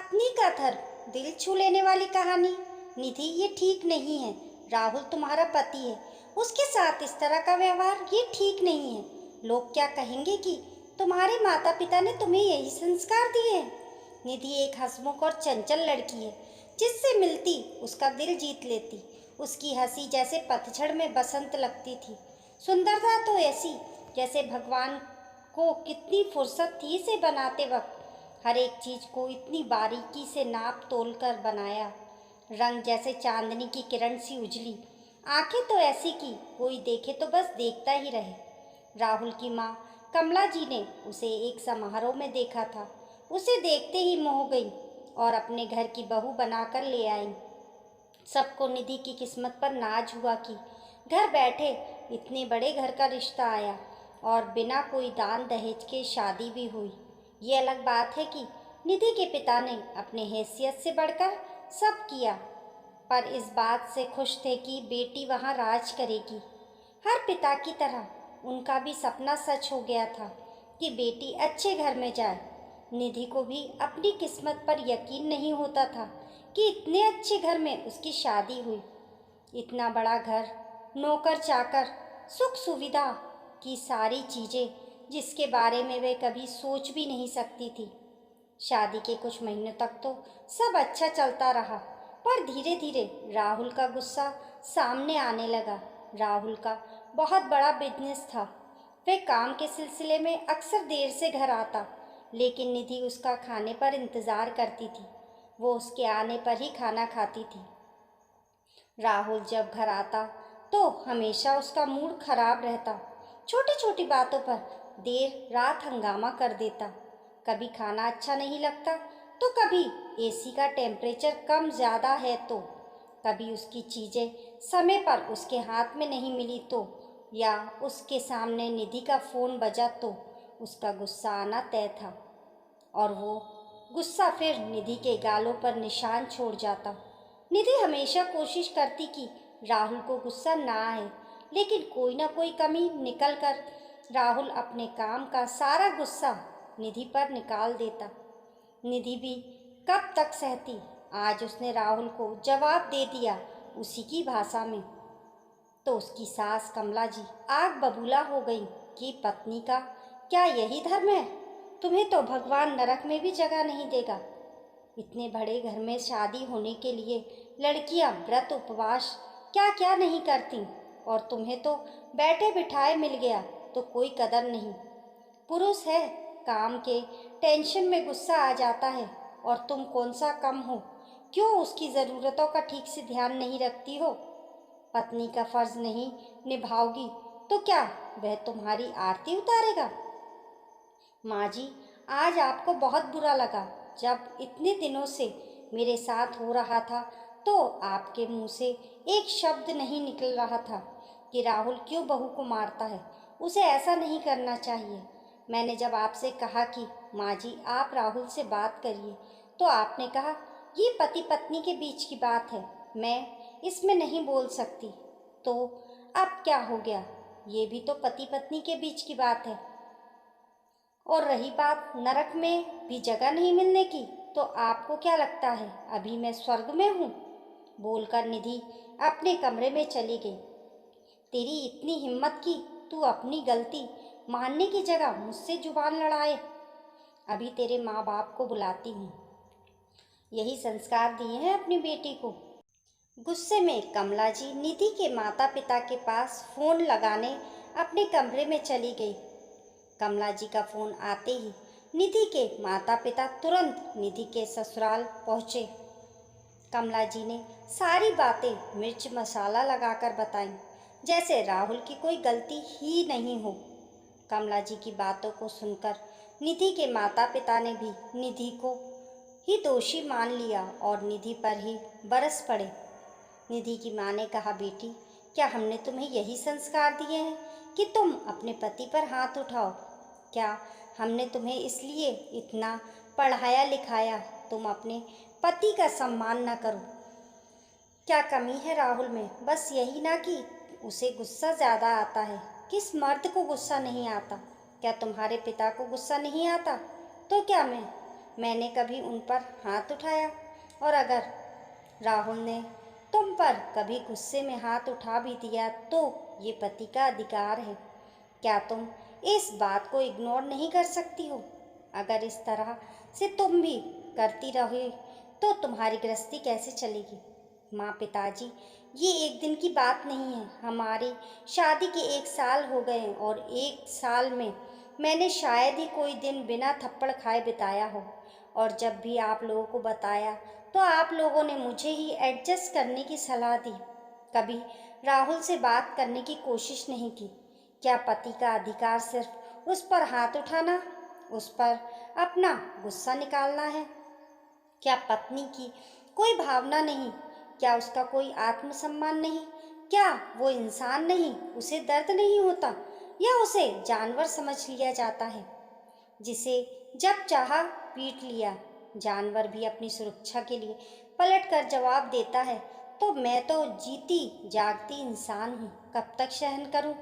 पत्नी का धर्म, दिल छू लेने वाली कहानी। निधि, ये ठीक नहीं है। राहुल तुम्हारा पति है, उसके साथ इस तरह का व्यवहार ये ठीक नहीं है। लोग क्या कहेंगे कि तुम्हारे माता पिता ने तुम्हें यही संस्कार दिए हैं। निधि एक हंसमुख और चंचल लड़की है, जिससे मिलती उसका दिल जीत लेती। उसकी हंसी जैसे पतझड़ में बसंत लगती थी। सुंदरता तो ऐसी जैसे भगवान को कितनी फुर्सत थी इसे बनाते वक्त। हर एक चीज को इतनी बारीकी से नाप तोल कर बनाया। रंग जैसे चांदनी की किरण सी उजली, आंखें तो ऐसी कि कोई देखे तो बस देखता ही रहे। राहुल की माँ कमला जी ने उसे एक समारोह में देखा था। उसे देखते ही मोह गई और अपने घर की बहू बनाकर ले आई। सबको निधि की किस्मत पर नाज हुआ कि घर बैठे इतने बड़े घर का रिश्ता आया और बिना कोई दान दहेज के शादी भी हुई। ये अलग बात है कि निधि के पिता ने अपने हैसियत से बढ़कर सब किया, पर इस बात से खुश थे कि बेटी वहाँ राज करेगी। हर पिता की तरह उनका भी सपना सच हो गया था कि बेटी अच्छे घर में जाए। निधि को भी अपनी किस्मत पर यकीन नहीं होता था कि इतने अच्छे घर में उसकी शादी हुई। इतना बड़ा घर, नौकर चाकर, सुख सुविधा की सारी चीज़ें जिसके बारे में वे कभी सोच भी नहीं सकती थी। शादी के कुछ महीनों तक तो सब अच्छा चलता रहा, पर धीरे धीरे राहुल का गुस्सा सामने आने लगा। राहुल का बहुत बड़ा बिजनेस था। वह काम के सिलसिले में अक्सर देर से घर आता, लेकिन निधि उसका खाने पर इंतज़ार करती थी। वो उसके आने पर ही खाना खाती थी। राहुल जब घर आता तो हमेशा उसका मूड खराब रहता। छोटी छोटी बातों पर देर रात हंगामा कर देता। कभी खाना अच्छा नहीं लगता तो कभी एसी का टेम्परेचर कम ज़्यादा है तो कभी उसकी चीज़ें समय पर उसके हाथ में नहीं मिली तो या उसके सामने निधि का फ़ोन बजा तो उसका गुस्सा आना तय था। और वो गुस्सा फिर निधि के गालों पर निशान छोड़ जाता। निधि हमेशा कोशिश करती कि राहुल को गुस्सा ना आए, लेकिन कोई ना कोई कमी निकल कर राहुल अपने काम का सारा गुस्सा निधि पर निकाल देता। निधि भी कब तक सहती। आज उसने राहुल को जवाब दे दिया उसी की भाषा में। तो उसकी सास कमला जी आग बबूला हो गई कि पत्नी का क्या यही धर्म है? तुम्हें तो भगवान नरक में भी जगह नहीं देगा। इतने बड़े घर में शादी होने के लिए लड़कियां व्रत उपवास क्या क्या नहीं करती, और तुम्हें तो बैठे बिठाए मिल गया तो कोई कदर नहीं। पुरुष है, काम के टेंशन में गुस्सा आ जाता है, और तुम कौन सा कम हो? क्यों उसकी ज़रूरतों का ठीक से ध्यान नहीं रखती हो? पत्नी का फर्ज नहीं निभाओगी तो क्या वह तुम्हारी आरती उतारेगा? माँ जी, आज आपको बहुत बुरा लगा। जब इतने दिनों से मेरे साथ हो रहा था तो आपके मुंह से एक शब्द नहीं निकल रहा था कि राहुल क्यों बहू को मारता है। उसे ऐसा नहीं करना चाहिए। मैंने जब आपसे कहा कि माँ जी आप राहुल से बात करिए, तो आपने कहा ये पति पत्नी के बीच की बात है, मैं इसमें नहीं बोल सकती। तो अब क्या हो गया? ये भी तो पति पत्नी के बीच की बात है। और रही बात नरक में भी जगह नहीं मिलने की, तो आपको क्या लगता है अभी मैं स्वर्ग में हूँ? बोलकर निधि अपने कमरे में चली गई। तेरी इतनी हिम्मत की तू अपनी गलती मानने की जगह मुझसे जुबान लड़ाए। अभी तेरे माँ बाप को बुलाती हूँ। यही संस्कार दिए हैं अपनी बेटी को। गुस्से में कमला जी निधि के माता पिता के पास फोन लगाने अपने कमरे में चली गई। कमला जी का फोन आते ही निधि के माता पिता तुरंत निधि के ससुराल पहुँचे। कमला जी ने सारी बातें मिर्च मसाला लगाकर बताई, जैसे राहुल की कोई गलती ही नहीं हो। कमला जी की बातों को सुनकर निधि के माता पिता ने भी निधि को ही दोषी मान लिया और निधि पर ही बरस पड़े। निधि की माँ ने कहा, बेटी क्या हमने तुम्हें यही संस्कार दिए हैं कि तुम अपने पति पर हाथ उठाओ? क्या हमने तुम्हें इसलिए इतना पढ़ाया लिखाया तुम अपने पति का सम्मान न करो? क्या कमी है राहुल में? बस यही ना कि उसे गुस्सा ज़्यादा आता है। किस मर्द को गुस्सा नहीं आता? क्या तुम्हारे पिता को गुस्सा नहीं आता? तो क्या मैं मैंने कभी उन पर हाथ उठाया? और अगर राहुल ने तुम पर कभी गुस्से में हाथ उठा भी दिया तो ये पति का अधिकार है। क्या तुम इस बात को इग्नोर नहीं कर सकती हो? अगर इस तरह से तुम भी करती रहे तो तुम्हारी गृहस्थी कैसे चलेगी? माँ पिताजी, ये एक दिन की बात नहीं है। हमारी शादी के 1 साल हो गए हैं और 1 साल में मैंने शायद ही कोई दिन बिना थप्पड़ खाए बिताया हो। और जब भी आप लोगों को बताया तो आप लोगों ने मुझे ही एडजस्ट करने की सलाह दी। कभी राहुल से बात करने की कोशिश नहीं की। क्या पति का अधिकार सिर्फ उस पर हाथ उठाना, उस पर अपना गुस्सा निकालना है? क्या पत्नी की कोई भावना नहीं? क्या उसका कोई आत्मसम्मान नहीं? क्या वो इंसान नहीं? उसे दर्द नहीं होता? या उसे जानवर समझ लिया जाता है जिसे जब चाहा पीट लिया? जानवर भी अपनी सुरक्षा के लिए पलट कर जवाब देता है। तो मैं तो जीती जागती इंसान हूँ, कब तक सहन करूँ?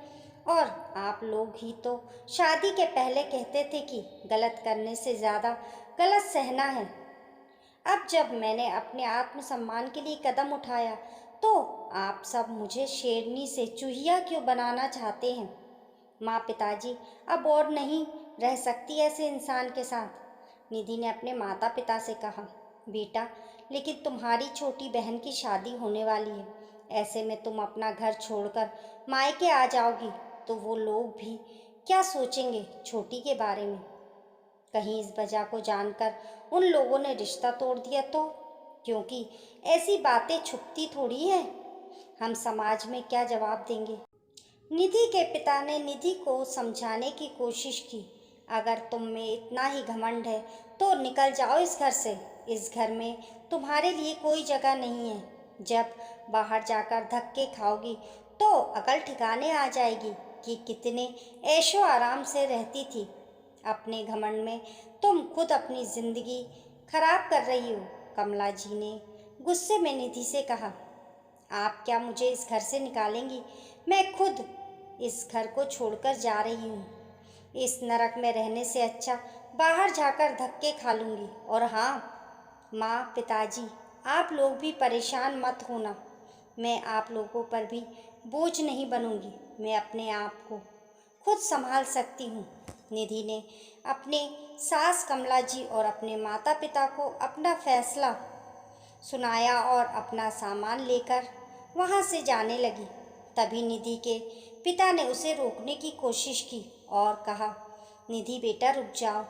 और आप लोग ही तो शादी के पहले कहते थे कि गलत करने से ज़्यादा गलत सहना है। अब जब मैंने अपने आत्मसम्मान के लिए कदम उठाया तो आप सब मुझे शेरनी से चूहिया क्यों बनाना चाहते हैं? माँ पिताजी, अब और नहीं रह सकती ऐसे इंसान के साथ। निधि ने अपने माता पिता से कहा, बेटा, लेकिन तुम्हारी छोटी बहन की शादी होने वाली है। ऐसे में तुम अपना घर छोड़कर मायके आ जाओगी तो वो लोग भी क्या सोचेंगे छोटी के बारे में? कहीं इस वजह को जानकर उन लोगों ने रिश्ता तोड़ दिया तो? क्योंकि ऐसी बातें छुपती थोड़ी हैं। हम समाज में क्या जवाब देंगे? निधि के पिता ने निधि को समझाने की कोशिश की। अगर तुम में इतना ही घमंड है तो निकल जाओ इस घर से। इस घर में तुम्हारे लिए कोई जगह नहीं है। जब बाहर जाकर धक्के खाओगी तो अकल ठिकाने आ जाएगी कि कितने ऐशो आराम से रहती थी। अपने घमंड में तुम खुद अपनी जिंदगी खराब कर रही हो। कमला जी ने गुस्से में निधि से कहा, आप क्या मुझे इस घर से निकालेंगी? मैं खुद इस घर को छोड़कर जा रही हूँ। इस नरक में रहने से अच्छा बाहर जाकर धक्के खा लूँगी। और हाँ माँ पिताजी, आप लोग भी परेशान मत होना। मैं आप लोगों पर भी बोझ नहीं बनूंगी। मैं अपने आप को खुद संभाल सकती हूँ। निधि ने अपने सास कमला जी और अपने माता पिता को अपना फैसला सुनाया और अपना सामान लेकर वहाँ से जाने लगी। तभी निधि के पिता ने उसे रोकने की कोशिश की और कहा, निधि बेटा रुक जाओ।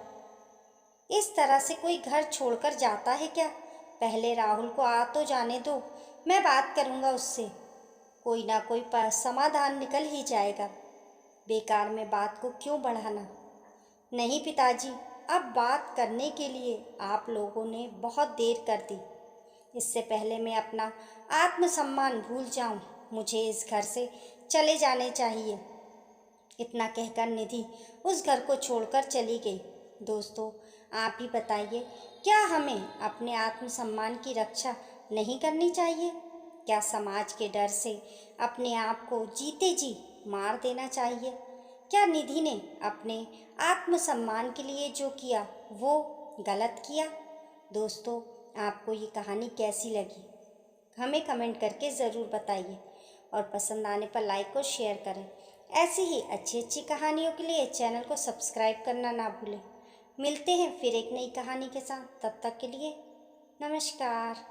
इस तरह से कोई घर छोड़कर जाता है क्या? पहले राहुल को आ तो जाने दो, मैं बात करूँगा उससे। कोई ना कोई समाधान निकल ही जाएगा। बेकार में बात को क्यों बढ़ाना? नहीं पिताजी, अब बात करने के लिए आप लोगों ने बहुत देर कर दी। इससे पहले मैं अपना आत्मसम्मान भूल जाऊं, मुझे इस घर से चले जाने चाहिए। इतना कहकर निधि उस घर को छोड़कर चली गई। दोस्तों, आप ही बताइए, क्या हमें अपने आत्मसम्मान की रक्षा नहीं करनी चाहिए? क्या समाज के डर से अपने आप को जीते जी मार देना चाहिए? क्या निधि ने अपने आत्मसम्मान के लिए जो किया वो गलत किया? दोस्तों, आपको ये कहानी कैसी लगी हमें कमेंट करके ज़रूर बताइए और पसंद आने पर लाइक और शेयर करें। ऐसी ही अच्छी अच्छी कहानियों के लिए चैनल को सब्सक्राइब करना ना भूलें। मिलते हैं फिर एक नई कहानी के साथ, तब तक के लिए नमस्कार।